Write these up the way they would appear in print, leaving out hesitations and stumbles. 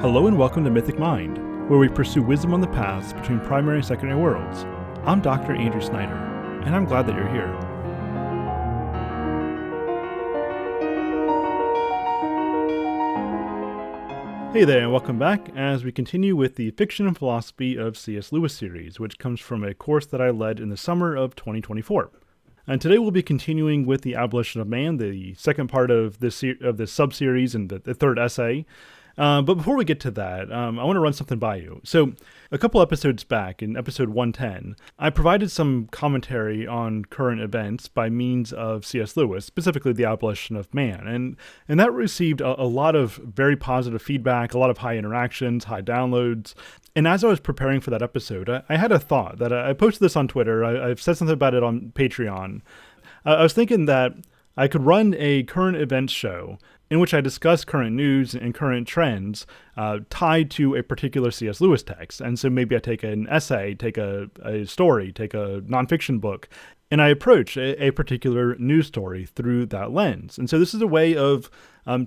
Hello and welcome to Mythic Mind, where we pursue wisdom on the paths between primary and secondary worlds. I'm Dr. Andrew Snyder, and I'm glad that you're here. Hey there, and welcome back as we continue with the Fiction and Philosophy of C.S. Lewis series, which comes from a course that I led in the summer of 2024. And today we'll be continuing with the Abolition of Man, the second part of this sub-series and the third essay. But before we get to that, I want to run something by you. So a couple episodes back, in episode 110, I provided some commentary on current events by means of C.S. Lewis, specifically the Abolition of Man. And that received a lot of very positive feedback, a lot of high interactions, high downloads. And as I was preparing for that episode, I had a thought that I posted this on Twitter. I've said something about it on Patreon. I was thinking that I could run a current events show in which I discuss current news and current trends tied to a particular C.S. Lewis text. And so maybe I take an essay, take a story, take a nonfiction book, and I approach a particular news story through that lens. And so this is a way of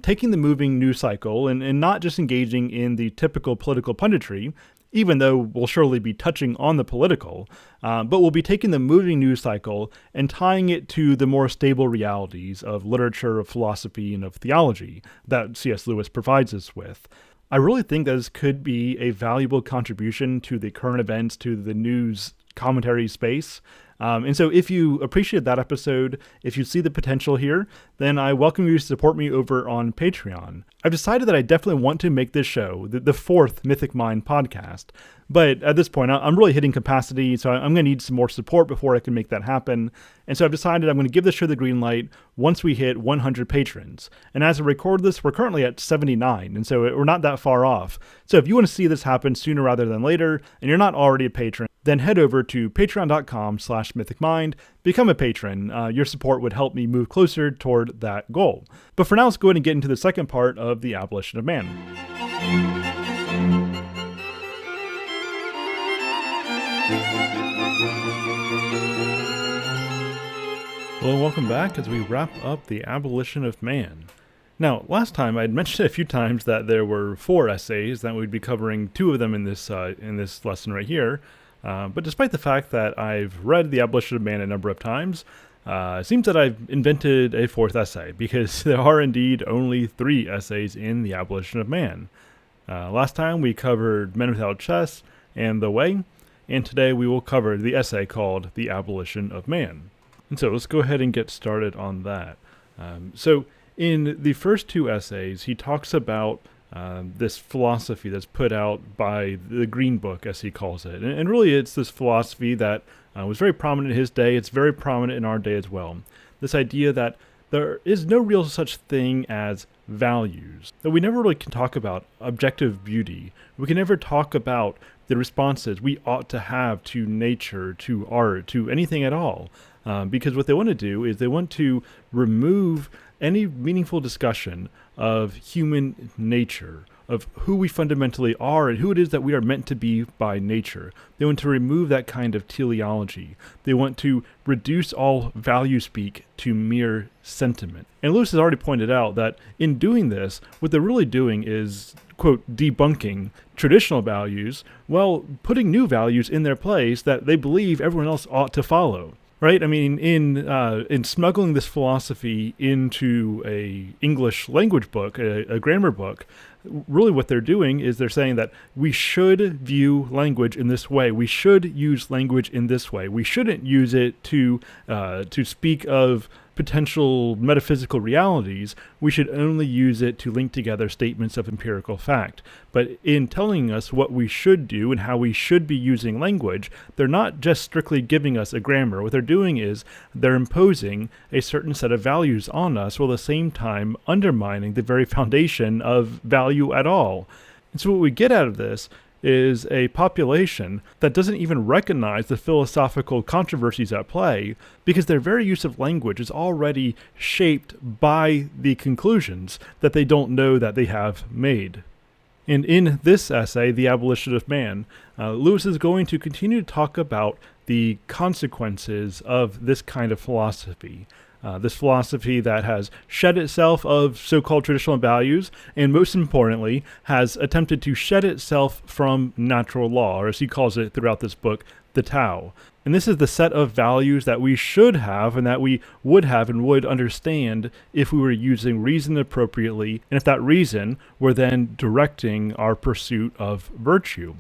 taking the moving news cycle and not just engaging in the typical political punditry, even though we'll surely be touching on the political, but we'll be taking the moving news cycle and tying it to the more stable realities of literature, of philosophy, and of theology that C.S. Lewis provides us with. I really think that this could be a valuable contribution to the current events, to the news commentary space. And so if you appreciate that episode, if you see the potential here, then I welcome you to support me over on Patreon. I've decided that I definitely want to make this show the fourth Mythic Mind podcast. But at this point, I'm really hitting capacity, so I'm going to need some more support before I can make that happen. And so I've decided I'm going to give the show the green light once we hit 100 patrons. And as I record this, we're currently at 79, and so we're not that far off. So if you want to see this happen sooner rather than later, and you're not already a patron, then head over to patreon.com/mythicmind, become a patron. Your support would help me move closer toward that goal. But for now, let's go ahead and get into the second part of the Abolition of Man. Hello and welcome back as we wrap up the Abolition of Man. Now, last time I'd mentioned a few times that there were 4 essays, that we'd be covering 2 of them in this lesson right here. But despite the fact that I've read the Abolition of Man a number of times, it seems that I've invented a 4th essay, because there are indeed only 3 essays in the Abolition of Man. Last time we covered Men Without Chess and The Way, and today we will cover the essay called The Abolition of Man. And so let's go ahead and get started on that. So in the first 2 essays, he talks about this philosophy that's put out by the Green Book, as he calls it. And really it's this philosophy that was very prominent in his day. It's very prominent in our day as well. This idea that there is no real such thing as values, that we never really can talk about objective beauty. We can never talk about the responses we ought to have to nature, to art, to anything at all. Because what they want to do is they want to remove any meaningful discussion of human nature, of who we fundamentally are and who it is that we are meant to be by nature. They want to remove that kind of teleology. They want to reduce all value speak to mere sentiment. And Lewis has already pointed out that in doing this, what they're really doing is, quote, debunking traditional values while putting new values in their place that they believe everyone else ought to follow. Right? I mean, in smuggling this philosophy into a English language book, a grammar book, really what they're doing is they're saying that we should view language in this way. We should use language in this way. We shouldn't use it to speak of potential metaphysical realities. We should only use it to link together statements of empirical fact. But in telling us what we should do and how we should be using language, they're not just strictly giving us a grammar. What they're doing is they're imposing a certain set of values on us while at the same time undermining the very foundation of value at all. And so what we get out of this is a population that doesn't even recognize the philosophical controversies at play, because their very use of language is already shaped by the conclusions that they don't know that they have made. And in this essay, The Abolition of Man, Lewis is going to continue to talk about the consequences of this kind of philosophy. This philosophy that has shed itself of so-called traditional values, and most importantly, has attempted to shed itself from natural law, or as he calls it throughout this book, the Tao. And this is the set of values that we should have and that we would have and would understand if we were using reason appropriately, and if that reason were then directing our pursuit of virtue.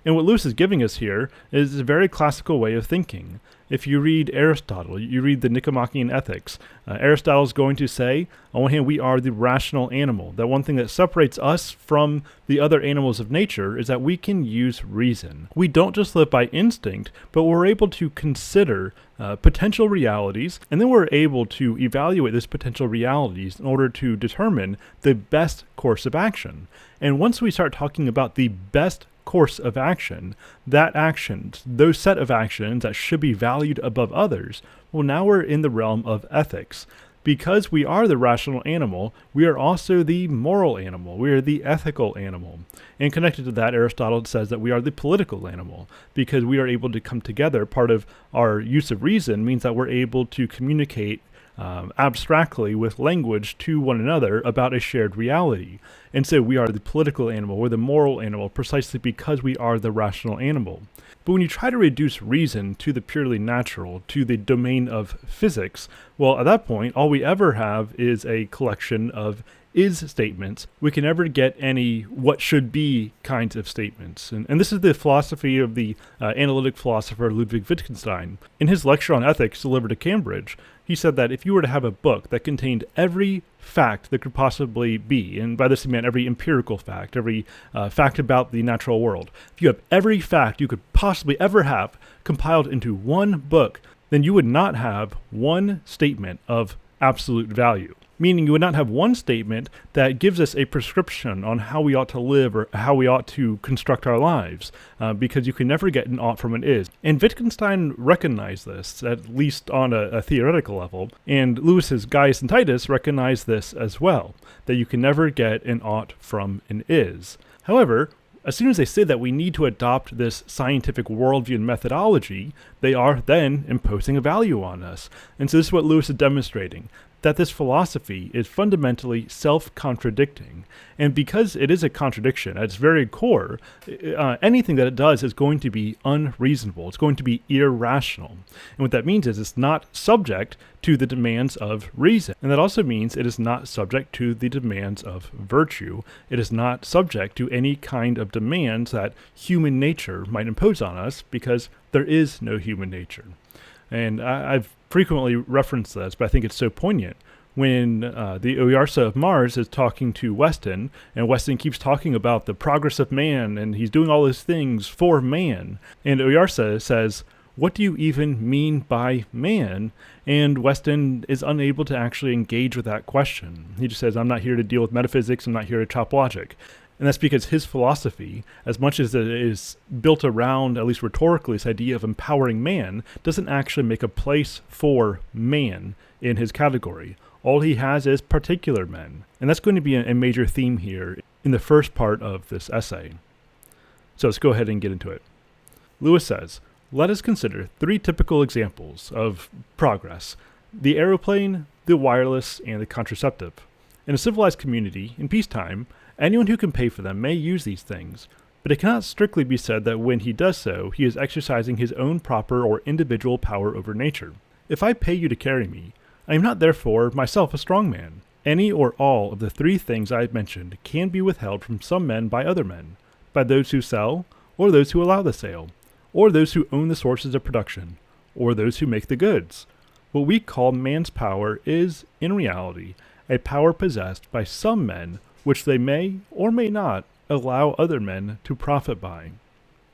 And what Lewis is giving us here is a very classical way of thinking. If you read Aristotle, you read the Nicomachean Ethics, Aristotle is going to say, on one hand, we are the rational animal. That one thing that separates us from the other animals of nature is that we can use reason. We don't just live by instinct, but we're able to consider potential realities, and then we're able to evaluate those potential realities in order to determine the best course of action. And once we start talking about the best course of action, that actions, those set of actions that should be valued above others, well, now we're in the realm of ethics. Because we are the rational animal, we are also the moral animal. We are the ethical animal. And connected to that, Aristotle says that we are the political animal, because we are able to come together. Part of our use of reason means that we're able to communicate abstractly with language to one another about a shared reality. And so we are the political animal, we're the moral animal, precisely because we are the rational animal. But when you try to reduce reason to the purely natural, to the domain of physics, well, at that point, all we ever have is a collection of is statements. We can never get any what should be kinds of statements. And this is the philosophy of the analytic philosopher Ludwig Wittgenstein. In his lecture on ethics delivered at Cambridge, he said that if you were to have a book that contained every fact that could possibly be, and by this he meant every empirical fact, every fact about the natural world, if you have every fact you could possibly ever have compiled into one book, then you would not have one statement of absolute value. Meaning you would not have one statement that gives us a prescription on how we ought to live or how we ought to construct our lives, because you can never get an ought from an is. And Wittgenstein recognized this, at least on a theoretical level, and Lewis's Gaius and Titus recognized this as well, that you can never get an ought from an is. However, as soon as they say that we need to adopt this scientific worldview and methodology, they are then imposing a value on us. And so this is what Lewis is demonstrating, that this philosophy is fundamentally self-contradicting. And because it is a contradiction at its very core, anything that it does is going to be unreasonable. It's going to be irrational. And what that means is it's not subject to the demands of reason. And that also means it is not subject to the demands of virtue. It is not subject to any kind of demands that human nature might impose on us, because there is no human nature. And I've frequently referenced this, but I think it's so poignant when the Oyarsa of Mars is talking to Weston, and Weston keeps talking about the progress of man, and he's doing all these things for man. And Oyarsa says, what do you even mean by man? And Weston is unable to actually engage with that question. He just says, I'm not here to deal with metaphysics, I'm not here to chop logic. And that's because his philosophy, as much as it is built around, at least rhetorically, this idea of empowering man, doesn't actually make a place for man in his category. All he has is particular men. And that's going to be a major theme here in the first part of this essay. So let's go ahead and get into it. Lewis says, let us consider three typical examples of progress: the aeroplane, the wireless, and the contraceptive. In a civilized community, in peacetime, anyone who can pay for them may use these things, but it cannot strictly be said that when he does so, he is exercising his own proper or individual power over nature. If I pay you to carry me, I am not therefore myself a strong man. Any or all of the three things I have mentioned can be withheld from some men by other men, by those who sell, or those who allow the sale, or those who own the sources of production, or those who make the goods. What we call man's power is, in reality, a power possessed by some men, which they may or may not allow other men to profit by.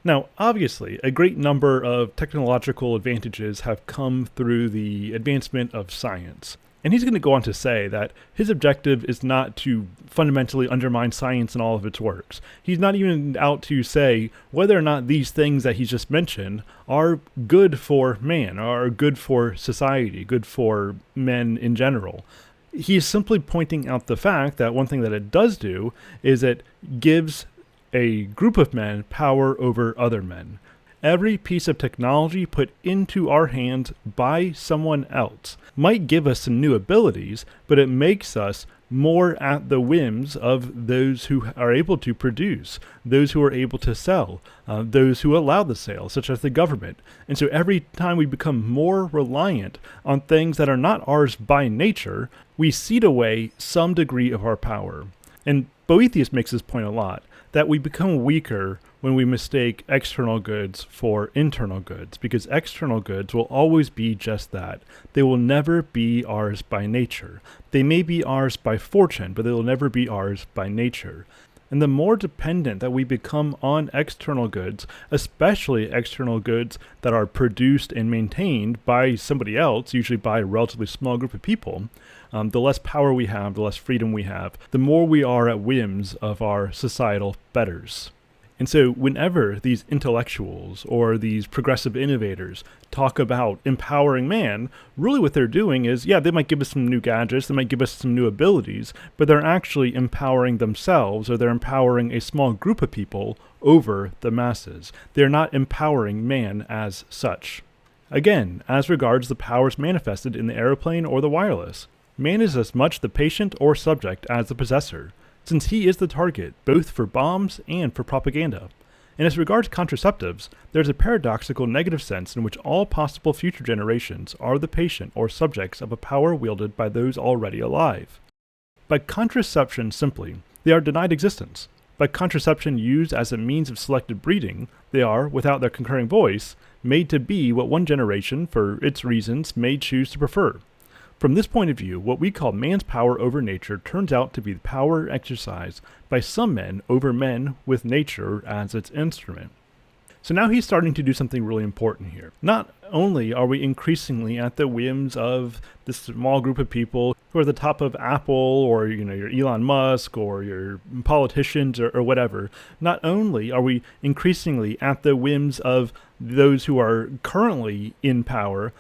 Now, obviously, a great number of technological advantages have come through the advancement of science. And he's going to go on to say that his objective is not to fundamentally undermine science and all of its works. He's not even out to say whether or not these things that he's just mentioned are good for man, are good for society, good for men in general. He's simply pointing out the fact that one thing that it does do is it gives a group of men power over other men. every piece of technology put into our hands by someone else might give us some new abilities, but it makes us more at the whims of those who are able to produce, those who are able to sell, those who allow the sale, such as the government. And so every time we become more reliant on things that are not ours by nature, we cede away some degree of our power. And Boethius makes this point a lot, that we become weaker when we mistake external goods for internal goods, because external goods will always be just that. They will never be ours by nature. They may be ours by fortune, but they will never be ours by nature. And the more dependent that we become on external goods, especially external goods that are produced and maintained by somebody else, usually by a relatively small group of people, the less power we have, the less freedom we have, the more we are at whims of our societal betters. And so whenever these intellectuals or these progressive innovators talk about empowering man, really what they're doing is, they might give us some new gadgets, they might give us some new abilities, but they're actually empowering themselves, or they're empowering a small group of people over the masses. They're not empowering man as such. Again, as regards the powers manifested in the aeroplane or the wireless, man is as much the patient or subject as the possessor, since he is the target both for bombs and for propaganda. And as regards contraceptives, there's a paradoxical negative sense in which all possible future generations are the patient or subjects of a power wielded by those already alive. By contraception simply, they are denied existence. By contraception used as a means of selective breeding, they are, without their concurring voice, made to be what one generation, for its reasons, may choose to prefer. From this point of view, what we call man's power over nature turns out to be the power exercised by some men over men with nature as its instrument. So now he's starting to do something really important here. Not only are we increasingly at the whims of this small group of people who are at the top of Apple, or your Elon Musk, or your politicians, or whatever. Not only are we increasingly at the whims of those who are currently in power,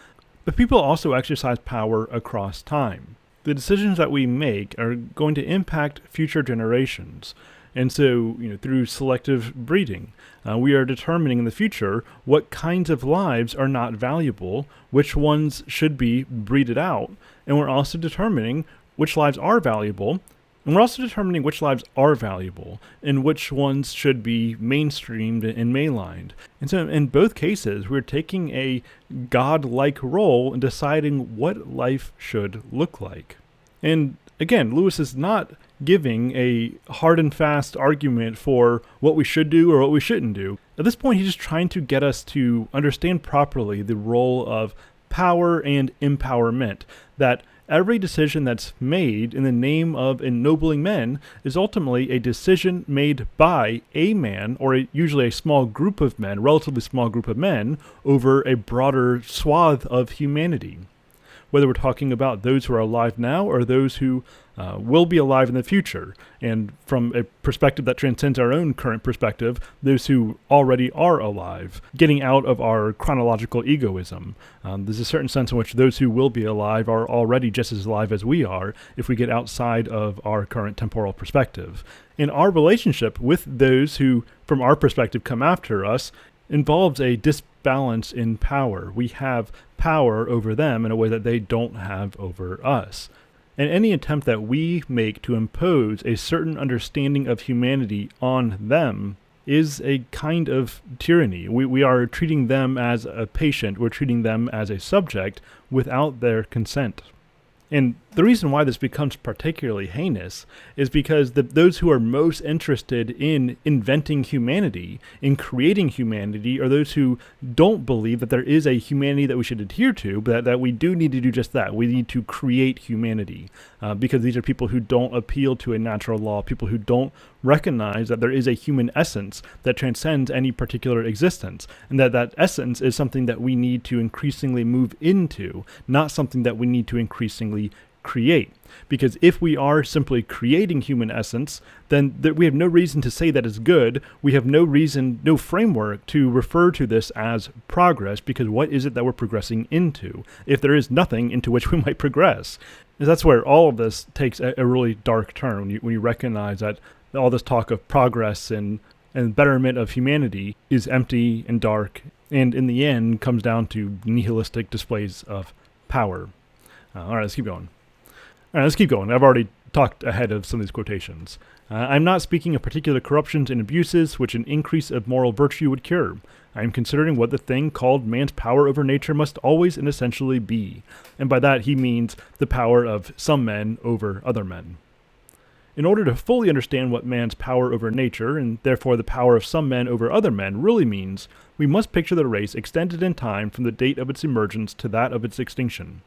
but people also exercise power across time. The decisions that we make are going to impact future generations. And so, through selective breeding, we are determining in the future what kinds of lives are not valuable, which ones should be breeded out, and we're also determining which lives are valuable, and we're also determining which lives are valuable and which ones should be mainstreamed and mainlined. And so in both cases, we're taking a God-like role in deciding what life should look like. And again, Lewis is not giving a hard and fast argument for what we should do or what we shouldn't do. At this point, he's just trying to get us to understand properly the role of power and empowerment, that every decision that's made in the name of ennobling men is ultimately a decision made by a man, or usually a small group of men, relatively small group of men, over a broader swath of humanity. Whether we're talking about those who are alive now or those who will be alive in the future. And from a perspective that transcends our own current perspective, those who already are alive, getting out of our chronological egoism. There's a certain sense in which those who will be alive are already just as alive as we are if we get outside of our current temporal perspective. And our relationship with those who, from our perspective, come after us involves a disbalance in power. We have power over them in a way that they don't have over us. And any attempt that we make to impose a certain understanding of humanity on them is a kind of tyranny. We are treating them as a patient, we're treating them as a subject without their consent. And the reason why this becomes particularly heinous is because those who are most interested in inventing humanity, in creating humanity, are those who don't believe that there is a humanity that we should adhere to, but that we do need to do just that. We need to create humanity, because these are people who don't appeal to a natural law, people who don't recognize that there is a human essence that transcends any particular existence, and that essence is something that we need to increasingly move into, not something that we need to increasingly create. Because if we are simply creating human essence, then we have no reason to say that is good. We have no reason, no framework to refer to this as progress, because what is it that we're progressing into if there is nothing into which we might progress? And that's where all of this takes a really dark turn, when you recognize that all this talk of progress and and betterment of humanity is empty and dark, and in the end comes down to nihilistic displays of power. All right, let's keep going. I've already talked ahead of some of these quotations. I'm not speaking of particular corruptions and abuses which an increase of moral virtue would cure. I am considering what the thing called man's power over nature must always and essentially be. And by that he means the power of some men over other men. In order to fully understand what man's power over nature, and therefore the power of some men over other men, really means, we must picture the race extended in time from the date of its emergence to that of its extinction.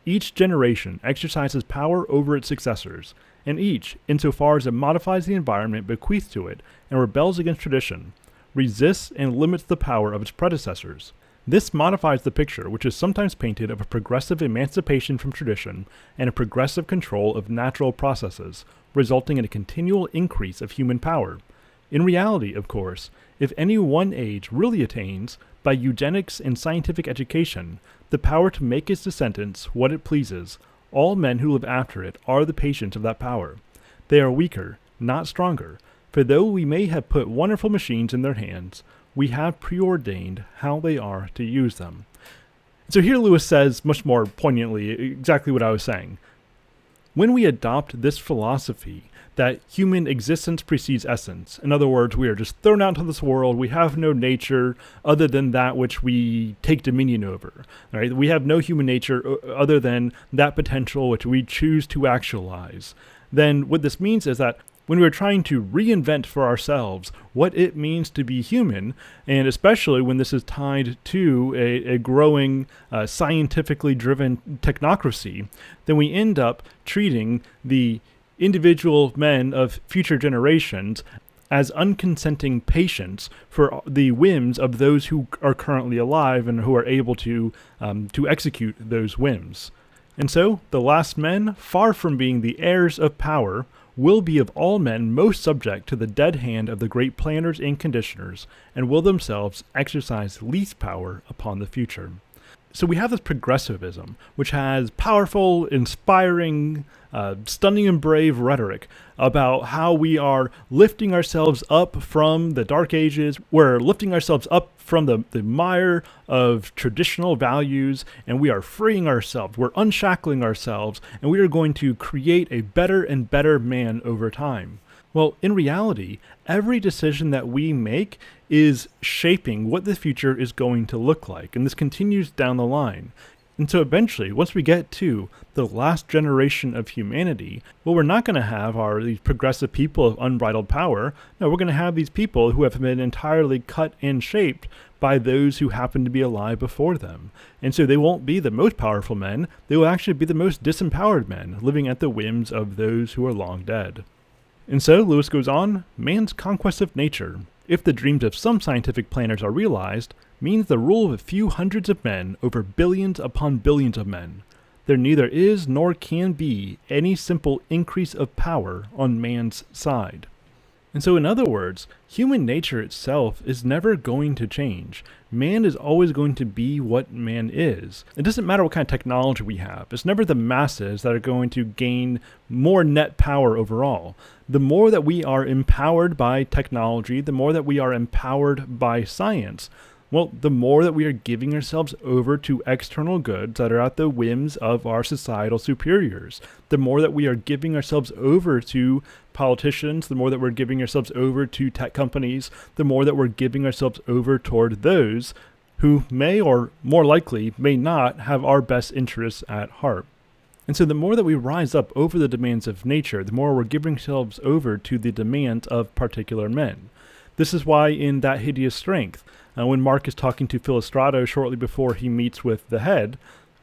Each generation exercises power over its successors, and each, insofar as it modifies the environment bequeathed to it and rebels against tradition, resists and limits the power of its predecessors. This modifies the picture, which is sometimes painted, of a progressive emancipation from tradition and a progressive control of natural processes, resulting in a continual increase of human power. In reality, of course, if any one age really attains, by eugenics and scientific education, the power to make its descendants what it pleases, all men who live after it are the patients of that power. They are weaker, not stronger, for though we may have put wonderful machines in their hands, we have preordained how they are to use them. So here Lewis says, much more poignantly, exactly what I was saying. When we adopt this philosophy that human existence precedes essence, in other words, we are just thrown out into this world, we have no nature other than that which we take dominion over. Right? We have no human nature other than that potential which we choose to actualize. Then what this means is that when we're trying to reinvent for ourselves what it means to be human, and especially when this is tied to a growing scientifically driven technocracy, then we end up treating the individual men of future generations as unconsenting patients for the whims of those who are currently alive and who are able to execute those whims. And so, the last men, far from being the heirs of power, will be of all men most subject to the dead hand of the great planners and conditioners, and will themselves exercise least power upon the future. So we have this progressivism, which has powerful, inspiring, stunning and brave rhetoric about how we are lifting ourselves up from the Dark Ages, we're lifting ourselves up from the mire of traditional values, and we are freeing ourselves, we're unshackling ourselves, and we are going to create a better and better man over time. Well, in reality, every decision that we make is shaping what the future is going to look like, and this continues down the line. And so eventually, once we get to the last generation of humanity, what we're not going to have are these progressive people of unbridled power. No, we're going to have these people who have been entirely cut and shaped by those who happen to be alive before them. And so they won't be the most powerful men, they will actually be the most disempowered men, living at the whims of those who are long dead. And so, Lewis goes on, man's conquest of nature, if the dreams of some scientific planners are realized, means the rule of a few hundreds of men over billions upon billions of men. There neither is nor can be any simple increase of power on man's side. And so, in other words, human nature itself is never going to change. Man is always going to be what man is. It doesn't matter what kind of technology we have. It's never the masses that are going to gain more net power overall. The more that we are empowered by technology, the more that we are empowered by science, well, the more that we are giving ourselves over to external goods that are at the whims of our societal superiors, the more that we are giving ourselves over to politicians, the more that we're giving ourselves over to tech companies, the more that we're giving ourselves over toward those who may or more likely may not have our best interests at heart. And so the more that we rise up over the demands of nature, the more we're giving ourselves over to the demands of particular men. This is why in That Hideous Strength, when Mark is talking to Philostrato shortly before he meets with the head,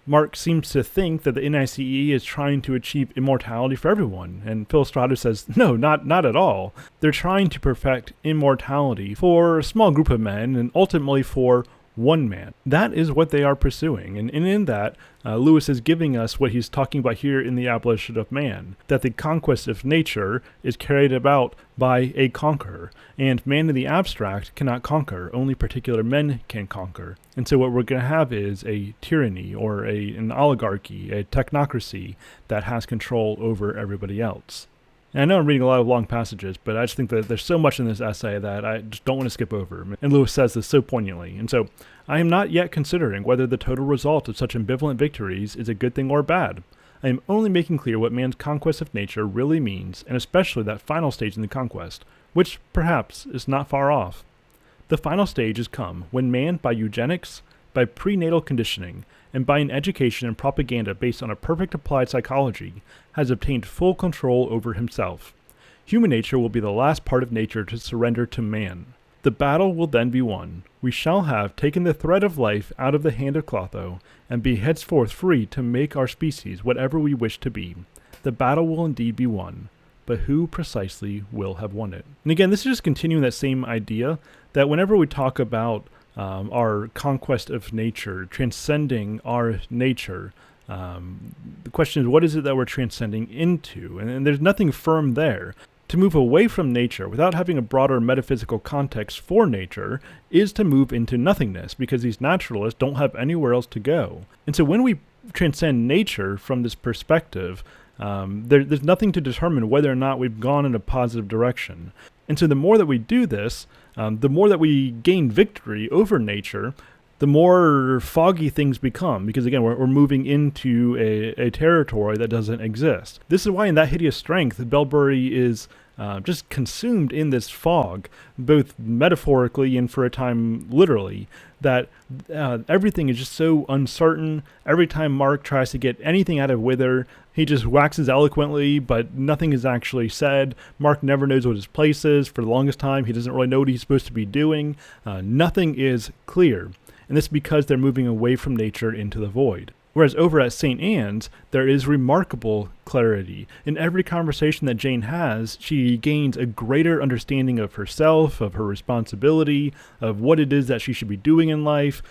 Mark seems to think that the NICE is trying to achieve immortality for everyone. And Philostrato says, no, not at all. They're trying to perfect immortality for a small group of men and ultimately for one man. That is what they are pursuing. And in that, Lewis is giving us what he's talking about here in the Abolition of Man, that the conquest of nature is carried about by a conqueror, and man in the abstract cannot conquer, only particular men can conquer. And so what we're going to have is a tyranny or an oligarchy, a technocracy that has control over everybody else. And I know I'm reading a lot of long passages, but I just think that there's so much in this essay that I just don't want to skip over. And Lewis says this so poignantly. And so, I am not yet considering whether the total result of such ambivalent victories is a good thing or bad. I am only making clear what man's conquest of nature really means, and especially that final stage in the conquest, which, perhaps, is not far off. The final stage has come when man, by eugenics, by prenatal conditioning, and by an education and propaganda based on a perfect applied psychology, has obtained full control over himself. Human nature will be the last part of nature to surrender to man. The battle will then be won. We shall have taken the thread of life out of the hand of Clotho, and be henceforth free to make our species whatever we wish to be. The battle will indeed be won, but who precisely will have won it? And again, this is just continuing that same idea that whenever we talk about our conquest of nature, transcending our nature, the question is, what is it that we're transcending into? And there's nothing firm there. To move away from nature without having a broader metaphysical context for nature is to move into nothingness, because these naturalists don't have anywhere else to go. And so when we transcend nature from this perspective, there's nothing to determine whether or not we've gone in a positive direction. And so the more that we do this, the more that we gain victory over nature, the more foggy things become, because again, we're moving into a territory that doesn't exist. This is why in That Hideous Strength, Bellbury is just consumed in this fog, both metaphorically and for a time literally, that everything is just so uncertain. Every time Mark tries to get anything out of Wither, he just waxes eloquently, but nothing is actually said. Mark never knows what his place is. For the longest time, he doesn't really know what he's supposed to be doing. Nothing is clear. And this is because they're moving away from nature into the void. Whereas over at St. Anne's, there is remarkable clarity. In every conversation that Jane has, she gains a greater understanding of herself, of her responsibility, of what it is that she should be doing in life.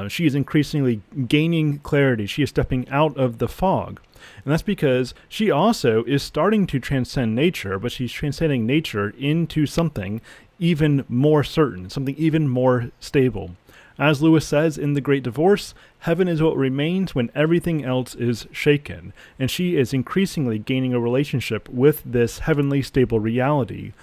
She is increasingly gaining clarity. She is stepping out of the fog. And that's because she also is starting to transcend nature, but she's transcending nature into something even more certain, something even more stable. As Lewis says in The Great Divorce, heaven is what remains when everything else is shaken, and she is increasingly gaining a relationship with this heavenly stable reality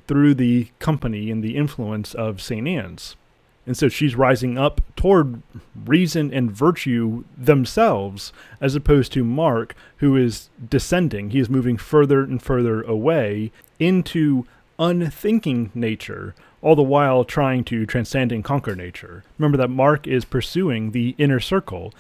through the company and the influence of St. Anne's. And so she's rising up toward reason and virtue themselves, as opposed to Mark, who is descending. He is moving further and further away into unthinking nature, all the while trying to transcend and conquer nature. Remember that Mark is pursuing the inner circle.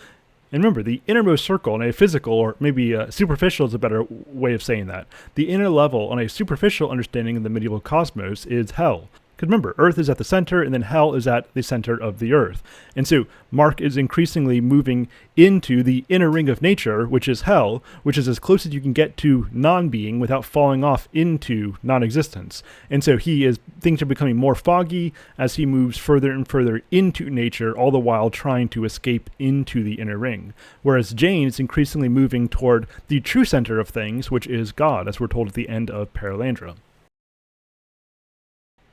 And remember, the innermost circle on a physical, or maybe superficial is a better way of saying that. The inner level on a superficial understanding of the medieval cosmos is hell. Because remember, Earth is at the center, and then hell is at the center of the Earth. And so Mark is increasingly moving into the inner ring of nature, which is hell, which is as close as you can get to non-being without falling off into non-existence. And so things are becoming more foggy as he moves further and further into nature, all the while trying to escape into the inner ring. Whereas Jane is increasingly moving toward the true center of things, which is God, as we're told at the end of Paralandra.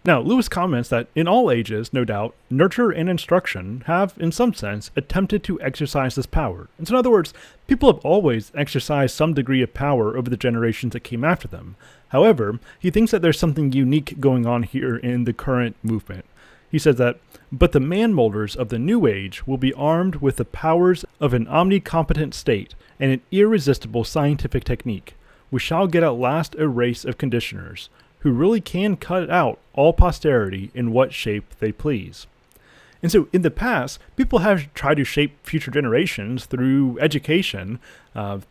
Now, Lewis comments that in all ages, no doubt, nurture and instruction have, in some sense, attempted to exercise this power. And so in other words, people have always exercised some degree of power over the generations that came after them. However, he thinks that there's something unique going on here in the current movement. He says that, but the man-molders of the new age will be armed with the powers of an omnicompetent state and an irresistible scientific technique. We shall get at last a race of conditioners, who really can cut out all posterity in what shape they please. And so in the past, people have tried to shape future generations through education,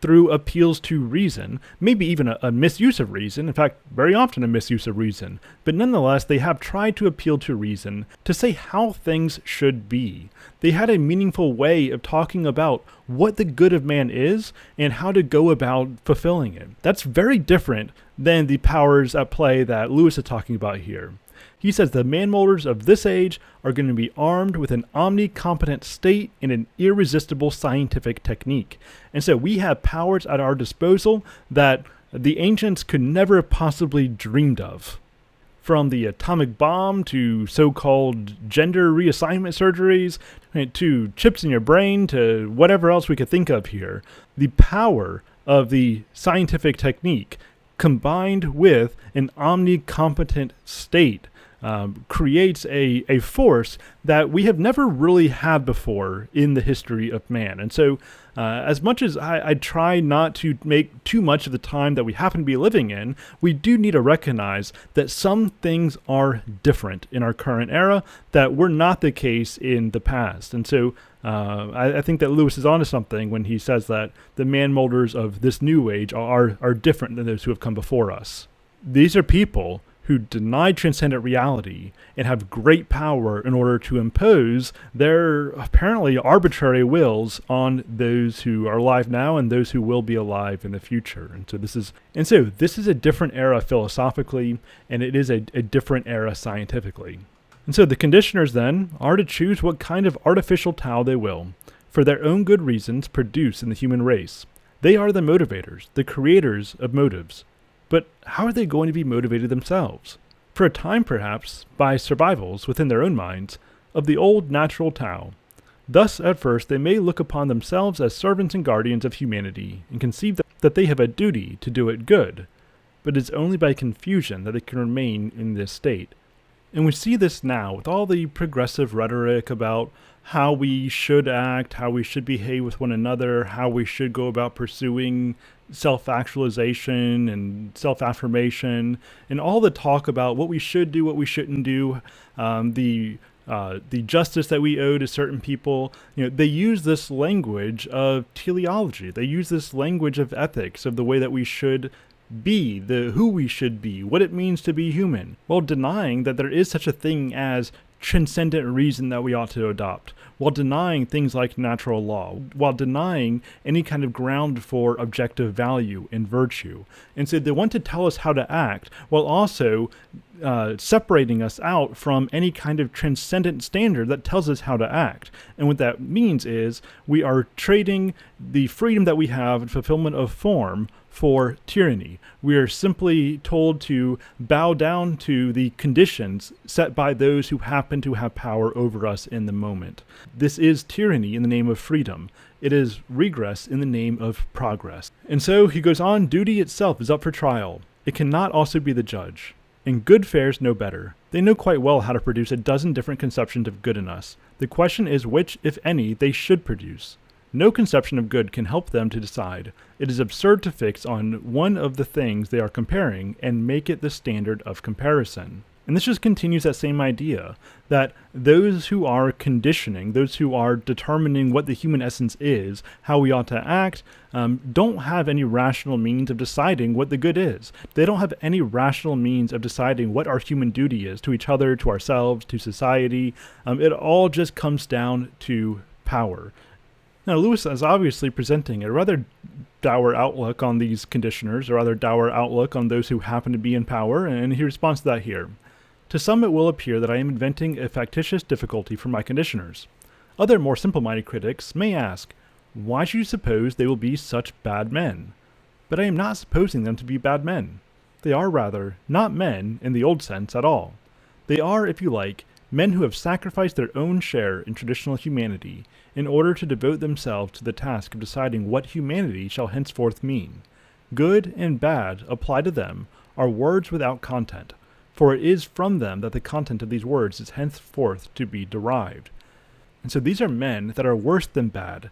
through appeals to reason, maybe even a misuse of reason, in fact, very often a misuse of reason. But nonetheless, they have tried to appeal to reason to say how things should be. They had a meaningful way of talking about what the good of man is and how to go about fulfilling it. That's very different than the powers at play that Lewis is talking about here. He says the man-molders of this age are going to be armed with an omnicompetent state and an irresistible scientific technique. And so we have powers at our disposal that the ancients could never have possibly dreamed of. From the atomic bomb to so-called gender reassignment surgeries, to chips in your brain, to whatever else we could think of here. The power of the scientific technique combined with an omnicompetent state, creates a force that we have never really had before in the history of man. And so as much as I try not to make too much of the time that we happen to be living in, we do need to recognize that some things are different in our current era that were not the case in the past. And so I think that Lewis is onto something when he says that the man molders of this new age are different than those who have come before us. These are people who deny transcendent reality and have great power in order to impose their apparently arbitrary wills on those who are alive now and those who will be alive in the future. And so this is a different era philosophically, and it is a different era scientifically. And so the conditioners then are to choose what kind of artificial Tao they will, for their own good reasons, produce in the human race. They are the motivators, the creators of motives. But how are they going to be motivated themselves? For a time, perhaps, by survivals within their own minds of the old natural Tao. Thus, at first, they may look upon themselves as servants and guardians of humanity, and conceive that they have a duty to do it good. But it is only by confusion that they can remain in this state. And we see this now with all the progressive rhetoric about how we should act, how we should behave with one another, how we should go about pursuing self-actualization and self-affirmation, and all the talk about what we should do, what we shouldn't do, the justice that we owe to certain people. They use this language of teleology. They use this language of ethics, of the way that we should be, who we should be, what it means to be human, while denying that there is such a thing as transcendent reason that we ought to adopt, while denying things like natural law, while denying any kind of ground for objective value and virtue. And so they want to tell us how to act, while also separating us out from any kind of transcendent standard that tells us how to act. And what that means is we are trading the freedom that we have in fulfillment of form for tyranny. We are simply told to bow down to the conditions set by those who happen to have power over us in the moment. This is tyranny in the name of freedom. It is regress in the name of progress. And so he goes on, duty itself is up for trial. It cannot also be the judge. And good fares no better. They know quite well how to produce a dozen different conceptions of good in us. The question is which, if any, they should produce. No conception of good can help them to decide. It is absurd to fix on one of the things they are comparing and make it the standard of comparison. And this just continues that same idea that those who are conditioning, those who are determining what the human essence is, how we ought to act, don't have any rational means of deciding what the good is. They don't have any rational means of deciding what our human duty is to each other, to ourselves, to society. It all just comes down to power. Now, Lewis is obviously presenting a rather dour outlook on these conditioners, or rather dour outlook on those who happen to be in power, and he responds to that here. To some it will appear that I am inventing a factitious difficulty for my conditioners. Other more simple-minded critics may ask, why should you suppose they will be such bad men? But I am not supposing them to be bad men. They are rather not men in the old sense at all. They are, if you like, men who have sacrificed their own share in traditional humanity in order to devote themselves to the task of deciding what humanity shall henceforth mean. Good and bad, applied to them, are words without content, for it is from them that the content of these words is henceforth to be derived. And so these are men that are worse than bad.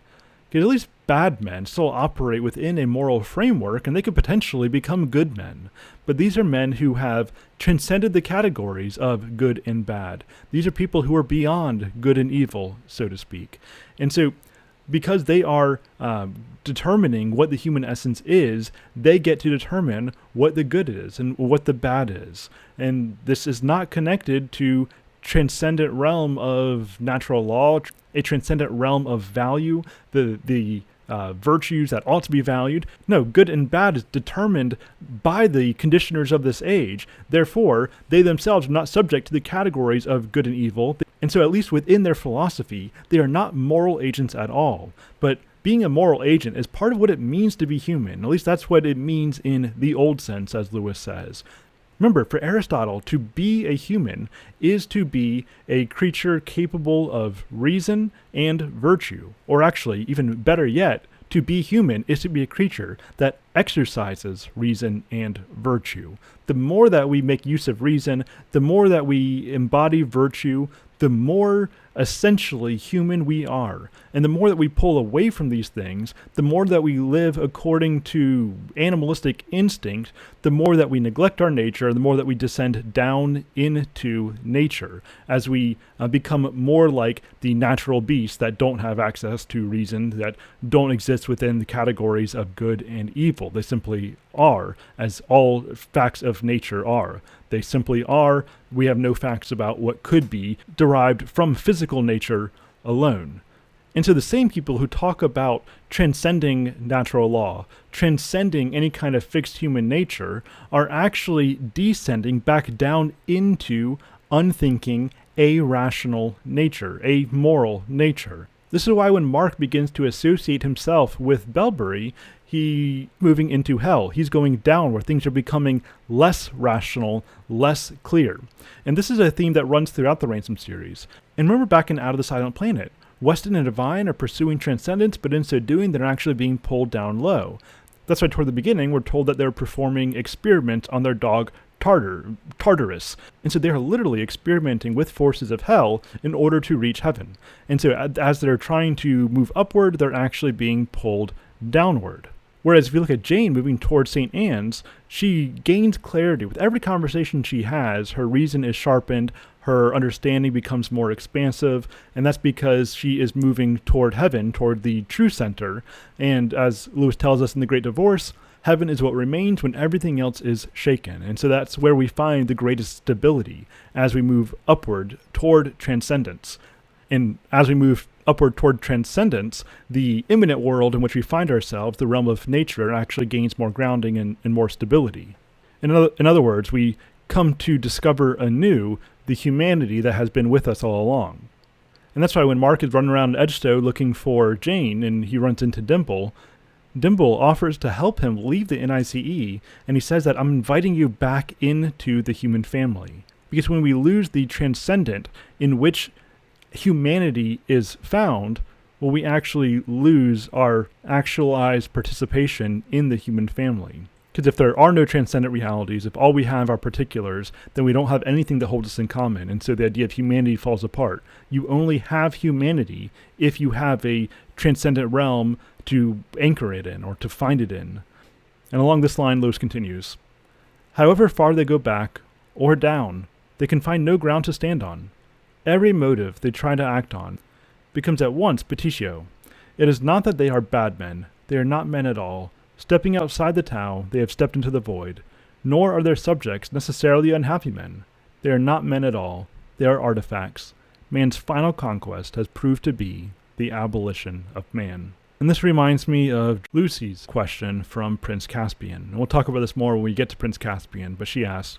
Because at least bad men still operate within a moral framework, and they could potentially become good men. But these are men who have transcended the categories of good and bad. These are people who are beyond good and evil, so to speak. And so because they are determining what the human essence is, they get to determine what the good is and what the bad is. And this is not connected to transcendent realm of natural law, a transcendent realm of value, the virtues that ought to be valued. No, good and bad is determined by the conditioners of this age. Therefore, they themselves are not subject to the categories of good and evil. And so at least within their philosophy, they are not moral agents at all. But being a moral agent is part of what it means to be human. At least that's what it means in the old sense, as Lewis says. Remember, for Aristotle, to be a human is to be a creature capable of reason and virtue, or actually, even better yet, To be human is to be a creature that exercises reason and virtue. The more that we make use of reason, the more that we embody virtue, the more essentially human we are. And the more that we pull away from these things, the more that we live according to animalistic instinct, the more that we neglect our nature, the more that we descend down into nature as we become more like the natural beasts that don't have access to reason, that don't exist within the categories of good and evil. They simply are, as all facts of nature are. They simply are. We have no facts about what could be derived from physical nature alone. And so the same people who talk about transcending natural law, transcending any kind of fixed human nature, are actually descending back down into unthinking, irrational nature, amoral nature. This is why when Mark begins to associate himself with Bellbury, he's moving into hell. He's going down where things are becoming less rational, less clear. And this is a theme that runs throughout the Ransom series. And remember back in Out of the Silent Planet, Weston and Divine are pursuing transcendence, but in so doing, they're actually being pulled down low. That's why toward the beginning, we're told that they're performing experiments on their dog Tartarus. And so they're literally experimenting with forces of hell in order to reach heaven. And so as they're trying to move upward, they're actually being pulled downward. Whereas if you look at Jane moving towards St. Anne's, she gains clarity. With every conversation she has, her reason is sharpened, her understanding becomes more expansive, and that's because she is moving toward heaven, toward the true center. And as Lewis tells us in The Great Divorce, heaven is what remains when everything else is shaken. And so that's where we find the greatest stability as we move upward toward transcendence. And as we move upward toward transcendence, the immanent world in which we find ourselves, the realm of nature, actually gains more grounding and more stability. In other words, we come to discover anew the humanity that has been with us all along. And that's why when Mark is running around Edgestowe looking for Jane and he runs into Dimple, Dimple offers to help him leave the NICE, and he says that I'm inviting you back into the human family. Because when we lose the transcendent in which humanity is found, well, we actually lose our actualized participation in the human family. Because if there are no transcendent realities, if all we have are particulars, then we don't have anything that holds us in common. And so the idea of humanity falls apart. You only have humanity if you have a transcendent realm to anchor it in or to find it in. And along this line, Lewis continues, however far they go back or down, they can find no ground to stand on. Every motive they try to act on becomes at once petitio. It is not that they are bad men. They are not men at all. Stepping outside the Tao, they have stepped into the void. Nor are their subjects necessarily unhappy men. They are not men at all. They are artifacts. Man's final conquest has proved to be the abolition of man. And this reminds me of Lucy's question from Prince Caspian. And we'll talk about this more when we get to Prince Caspian, but she asks,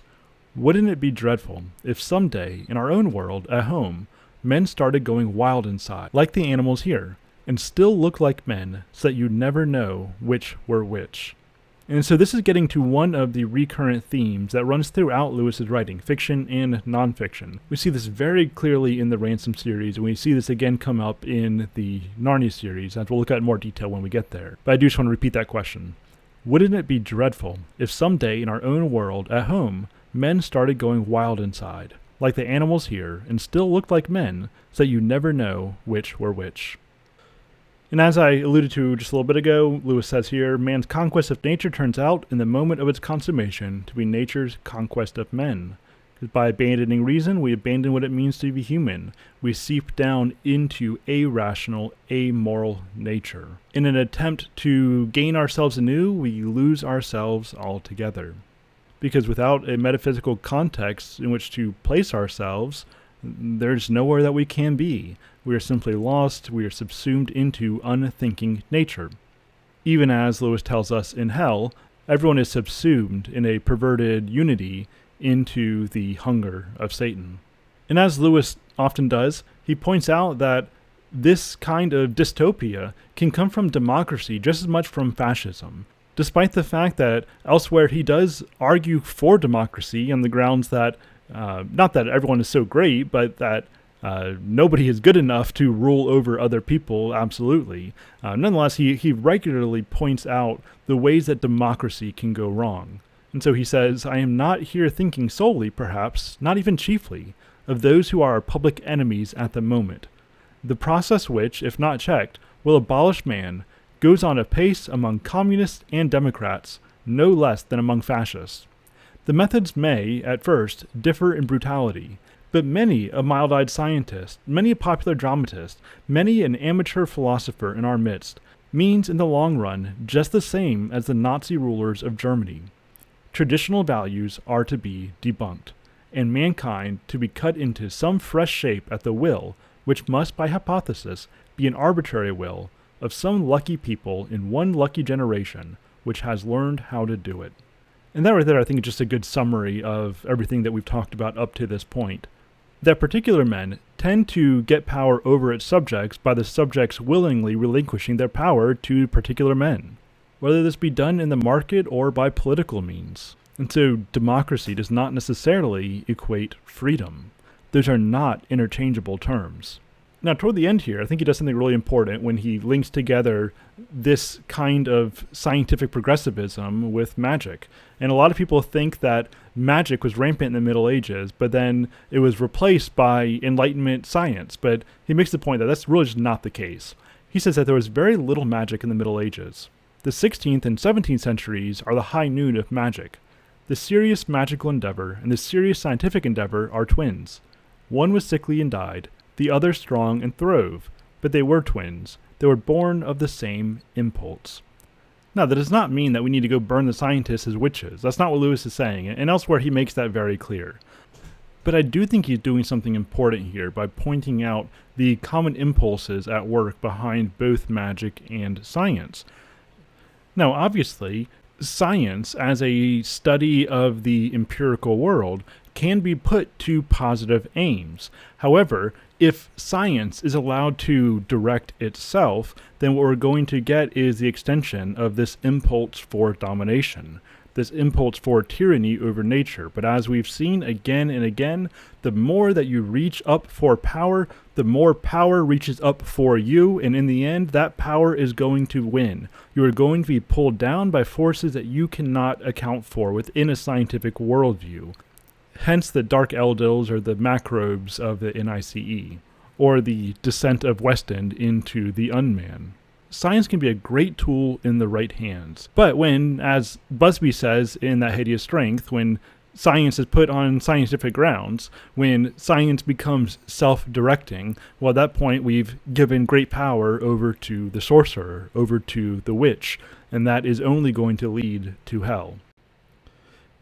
wouldn't it be dreadful if someday, in our own world, at home, men started going wild inside, like the animals here, and still look like men, so that you'd never know which were which? And so this is getting to one of the recurrent themes that runs throughout Lewis's writing, fiction and nonfiction. We see this very clearly in the Ransom series, and we see this again come up in the Narnia series, as we'll look at in more detail when we get there. But I do just want to repeat that question. Wouldn't it be dreadful if someday in our own world, at home, men started going wild inside, like the animals here, and still looked like men, so that you never know which were which? And as I alluded to just a little bit ago, Lewis says here, man's conquest of nature turns out, in the moment of its consummation, to be nature's conquest of men. Because by abandoning reason, we abandon what it means to be human. We seep down into irrational, amoral nature. In an attempt to gain ourselves anew, we lose ourselves altogether. Because without a metaphysical context in which to place ourselves, there's nowhere that we can be. We are simply lost. We are subsumed into unthinking nature. Even as Lewis tells us in hell, everyone is subsumed in a perverted unity into the hunger of Satan. And as Lewis often does, he points out that this kind of dystopia can come from democracy just as much from fascism. Despite the fact that elsewhere he does argue for democracy on the grounds that, not that everyone is so great, but that Nobody is good enough to rule over other people, absolutely. Nonetheless, he regularly points out the ways that democracy can go wrong. And so he says, I am not here thinking solely, perhaps, not even chiefly, of those who are our public enemies at the moment. The process which, if not checked, will abolish man, goes on apace among communists and Democrats, no less than among fascists. The methods may, at first, differ in brutality, but many a mild-eyed scientist, many a popular dramatist, many an amateur philosopher in our midst, means in the long run just the same as the Nazi rulers of Germany. Traditional values are to be debunked, and mankind to be cut into some fresh shape at the will, which must by hypothesis be an arbitrary will, of some lucky people in one lucky generation which has learned how to do it. And that right there I think is just a good summary of everything that we've talked about up to this point. That particular men tend to get power over its subjects by the subjects willingly relinquishing their power to particular men, whether this be done in the market or by political means. And so democracy does not necessarily equate freedom. Those are not interchangeable terms. Now, toward the end here, I think he does something really important when he links together this kind of scientific progressivism with magic. And a lot of people think that magic was rampant in the Middle Ages, but then it was replaced by Enlightenment science. But he makes the point that that's really just not the case. He says that there was very little magic in the Middle Ages. The 16th and 17th centuries are the high noon of magic. The serious magical endeavor and the serious scientific endeavor are twins. One was sickly and died, the other strong and throve, but they were twins. They were born of the same impulse. Now, that does not mean that we need to go burn the scientists as witches. That's not what Lewis is saying, and elsewhere he makes that very clear. But I do think he's doing something important here by pointing out the common impulses at work behind both magic and science. Now, obviously, science as a study of the empirical world can be put to positive aims. However, if science is allowed to direct itself, then what we're going to get is the extension of this impulse for domination, this impulse for tyranny over nature. But as we've seen again and again, the more that you reach up for power, the more power reaches up for you, and in the end, that power is going to win. You are going to be pulled down by forces that you cannot account for within a scientific worldview. Hence the Dark Eldils or the Macrobes of the NICE, or the descent of Westend into the Unman. Science can be a great tool in the right hands. But when, as Busby says in That Hideous Strength, when science is put on scientific grounds, when science becomes self-directing, well, at that point we've given great power over to the sorcerer, over to the witch, and that is only going to lead to hell.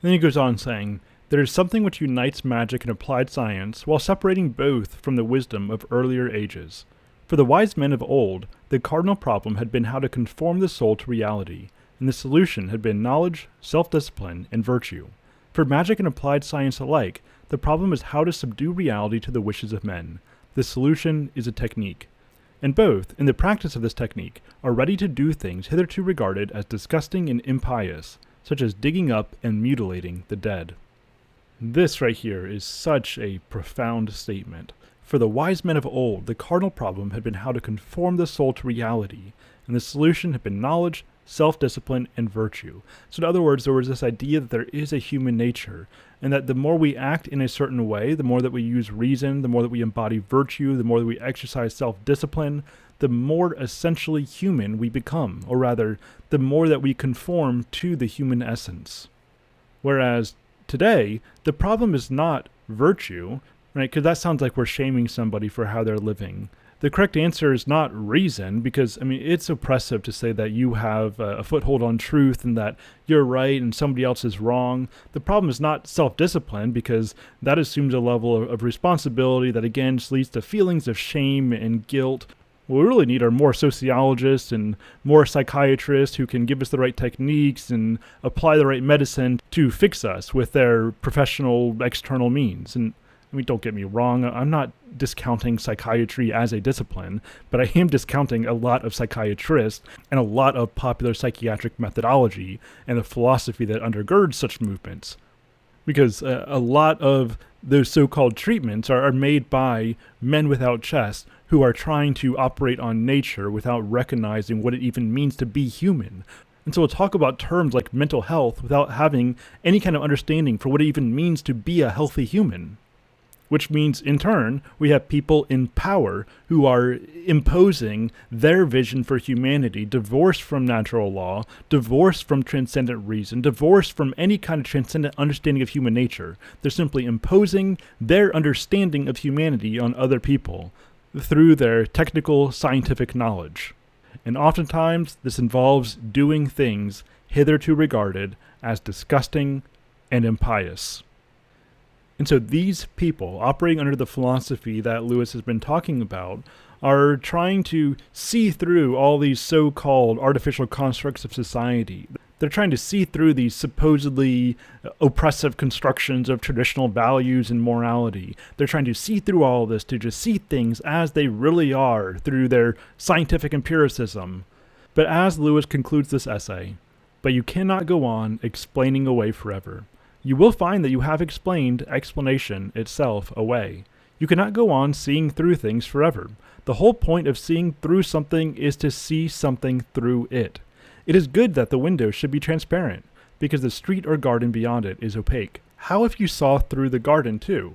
Then he goes on saying, there is something which unites magic and applied science while separating both from the wisdom of earlier ages. For the wise men of old, the cardinal problem had been how to conform the soul to reality, and the solution had been knowledge, self-discipline, and virtue. For magic and applied science alike, the problem is how to subdue reality to the wishes of men. The solution is a technique. And both, in the practice of this technique, are ready to do things hitherto regarded as disgusting and impious, such as digging up and mutilating the dead. This right here is such a profound statement. For the wise men of old, the cardinal problem had been how to conform the soul to reality, and the solution had been knowledge, self-discipline, and virtue. So in other words, there was this idea that there is a human nature, and that the more we act in a certain way, the more that we use reason, the more that we embody virtue, the more that we exercise self-discipline, the more essentially human we become, or rather, the more that we conform to the human essence. Whereas today, the problem is not virtue, right? Because that sounds like we're shaming somebody for how they're living. The correct answer is not reason, because, it's oppressive to say that you have a foothold on truth and that you're right and somebody else is wrong. The problem is not self-discipline, because that assumes a level of responsibility that, again, just leads to feelings of shame and guilt. What we really need are more sociologists and more psychiatrists who can give us the right techniques and apply the right medicine to fix us with their professional external means. And don't get me wrong, I'm not discounting psychiatry as a discipline, but I am discounting a lot of psychiatrists and a lot of popular psychiatric methodology and the philosophy that undergirds such movements. Because a lot of those so-called treatments are made by men without chests who are trying to operate on nature without recognizing what it even means to be human. And so we'll talk about terms like mental health without having any kind of understanding for what it even means to be a healthy human. Which means, in turn, we have people in power who are imposing their vision for humanity, divorced from natural law, divorced from transcendent reason, divorced from any kind of transcendent understanding of human nature. They're simply imposing their understanding of humanity on other people through their technical, scientific knowledge. And oftentimes, this involves doing things hitherto regarded as disgusting and impious. And so these people, operating under the philosophy that Lewis has been talking about, are trying to see through all these so-called artificial constructs of society. They're trying to see through these supposedly oppressive constructions of traditional values and morality. They're trying to see through all of this to just see things as they really are through their scientific empiricism. But as Lewis concludes this essay, but you cannot go on explaining away forever. You will find that you have explained explanation itself away. You cannot go on seeing through things forever. The whole point of seeing through something is to see something through it. It is good that the window should be transparent, because the street or garden beyond it is opaque. How if you saw through the garden too?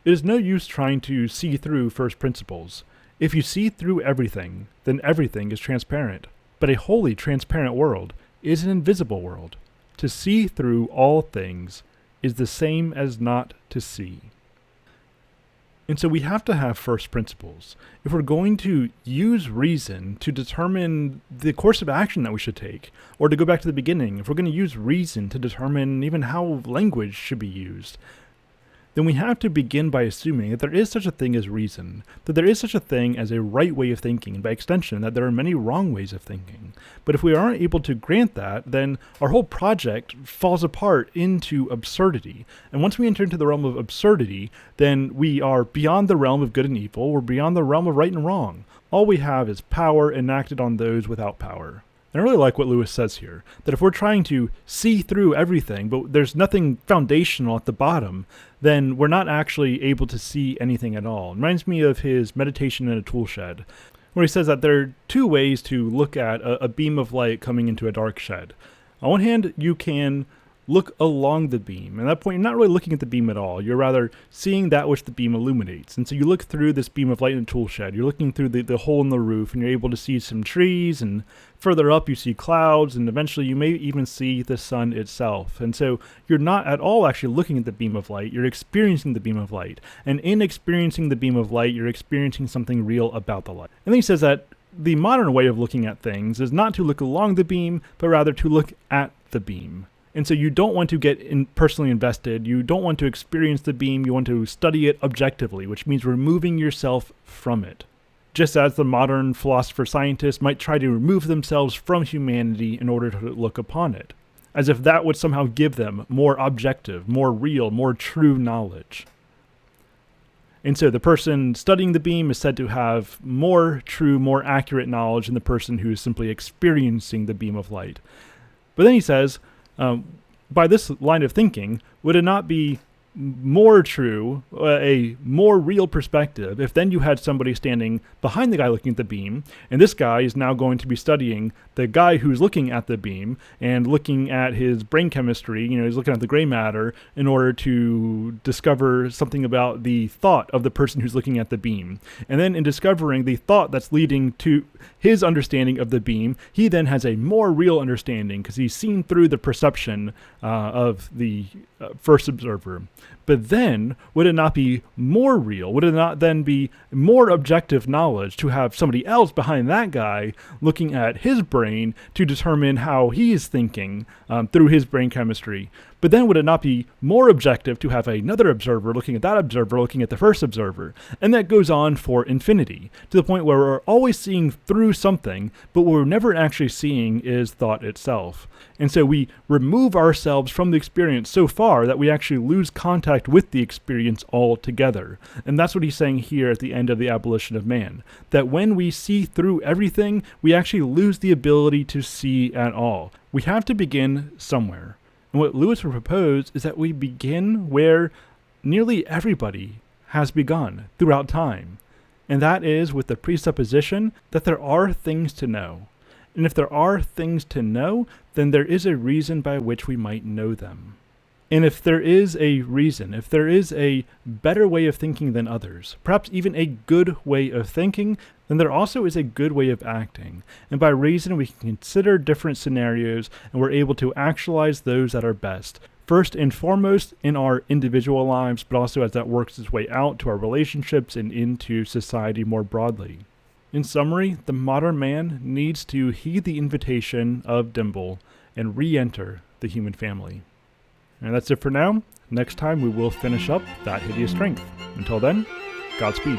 It is no use trying to see through first principles. If you see through everything, then everything is transparent. But a wholly transparent world is an invisible world. To see through all things is the same as not to see. And so we have to have first principles. If we're going to use reason to determine the course of action that we should take, or to go back to the beginning, if we're going to use reason to determine even how language should be used, then we have to begin by assuming that there is such a thing as reason, that there is such a thing as a right way of thinking, and by extension, that there are many wrong ways of thinking. But if we aren't able to grant that, then our whole project falls apart into absurdity. And once we enter into the realm of absurdity, then we are beyond the realm of good and evil, we're beyond the realm of right and wrong. All we have is power enacted on those without power. And I really like what Lewis says here, that if we're trying to see through everything, but there's nothing foundational at the bottom, then we're not actually able to see anything at all. It reminds me of his Meditation in a Tool Shed, where he says that there are two ways to look at a beam of light coming into a dark shed. On one hand, you can look along the beam. At that point, you're not really looking at the beam at all. You're rather seeing that which the beam illuminates. And so you look through this beam of light in a tool shed. You're looking through the hole in the roof, and you're able to see some trees, and further up you see clouds, and eventually you may even see the sun itself. And so you're not at all actually looking at the beam of light. You're experiencing the beam of light. And in experiencing the beam of light, you're experiencing something real about the light. And then he says that the modern way of looking at things is not to look along the beam, but rather to look at the beam. And so you don't want to get personally invested. You don't want to experience the beam. You want to study it objectively, which means removing yourself from it. Just as the modern philosopher-scientists might try to remove themselves from humanity in order to look upon it, as if that would somehow give them more objective, more real, more true knowledge. And so the person studying the beam is said to have more true, more accurate knowledge than the person who is simply experiencing the beam of light. But then he says, by this line of thinking, would it not be more true, a more real perspective, if then you had somebody standing behind the guy looking at the beam, and this guy is now going to be studying the guy who's looking at the beam and looking at his brain chemistry, he's looking at the gray matter in order to discover something about the thought of the person who's looking at the beam. And then in discovering the thought that's leading to his understanding of the beam, he then has a more real understanding because he's seen through the perception of the first observer. But then, would it not be more real? Would it not then be more objective knowledge to have somebody else behind that guy looking at his brain to determine how he is thinking through his brain chemistry? But then would it not be more objective to have another observer looking at that observer looking at the first observer? And that goes on for infinity, to the point where we're always seeing through something, but what we're never actually seeing is thought itself. And so we remove ourselves from the experience so far that we actually lose contact with the experience altogether. And that's what he's saying here at the end of the Abolition of Man. That when we see through everything, we actually lose the ability to see at all. We have to begin somewhere. And what Lewis would propose is that we begin where nearly everybody has begun throughout time, and that is with the presupposition that there are things to know. And if there are things to know, then there is a reason by which we might know them. And if there is a reason, if there is a better way of thinking than others, perhaps even a good way of thinking, then there also is a good way of acting. And by reason, we can consider different scenarios, and we're able to actualize those that are best. First and foremost in our individual lives, but also as that works its way out to our relationships and into society more broadly. In summary, the modern man needs to heed the invitation of Dimble and re-enter the human family. And that's it for now. Next time we will finish up That Hideous Strength. Until then, Godspeed.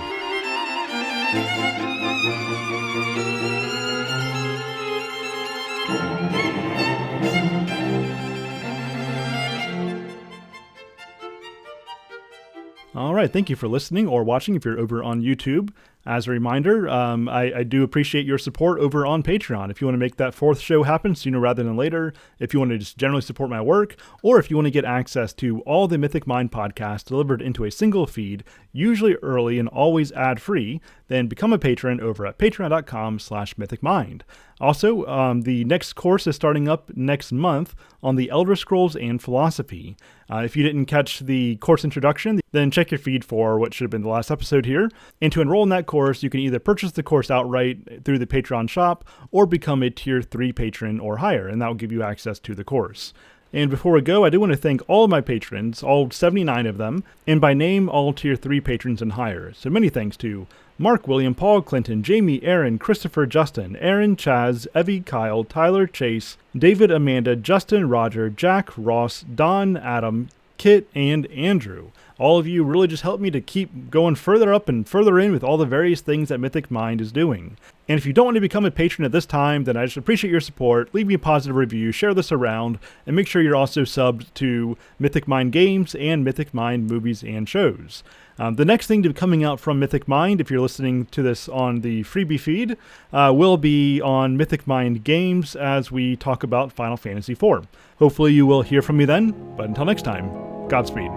All right, thank you for listening or watching if you're over on YouTube. As a reminder, I do appreciate your support over on Patreon. If you want to make that fourth show happen sooner rather than later, if you want to just generally support my work, or if you want to get access to all the Mythic Mind podcasts delivered into a single feed, usually early and always ad-free, then become a patron over at patreon.com/mythicmind. Also, the next course is starting up next month on the Elder Scrolls and philosophy. If you didn't catch the course introduction, then check your feed for what should have been the last episode here. And to enroll in that course, you can either purchase the course outright through the Patreon shop or become a Tier 3 patron or higher, and that will give you access to the course. And before we go, I do want to thank all of my patrons, all 79 of them, and by name, all Tier 3 patrons and higher. So many thanks to Mark, William, Paul, Clinton, Jamie, Aaron, Christopher, Justin, Aaron, Chaz, Evie, Kyle, Tyler, Chase, David, Amanda, Justin, Roger, Jack, Ross, Don, Adam, Kit, and Andrew. All of you really just help me to keep going further up and further in with all the various things that Mythic Mind is doing. And if you don't want to become a patron at this time, then I just appreciate your support. Leave me a positive review, share this around, and make sure you're also subbed to Mythic Mind games and Mythic Mind movies and shows. The next thing to be coming out from Mythic Mind, if you're listening to this on the freebie feed, will be on Mythic Mind games as we talk about Final Fantasy IV. Hopefully you will hear from me then, but until next time, Godspeed.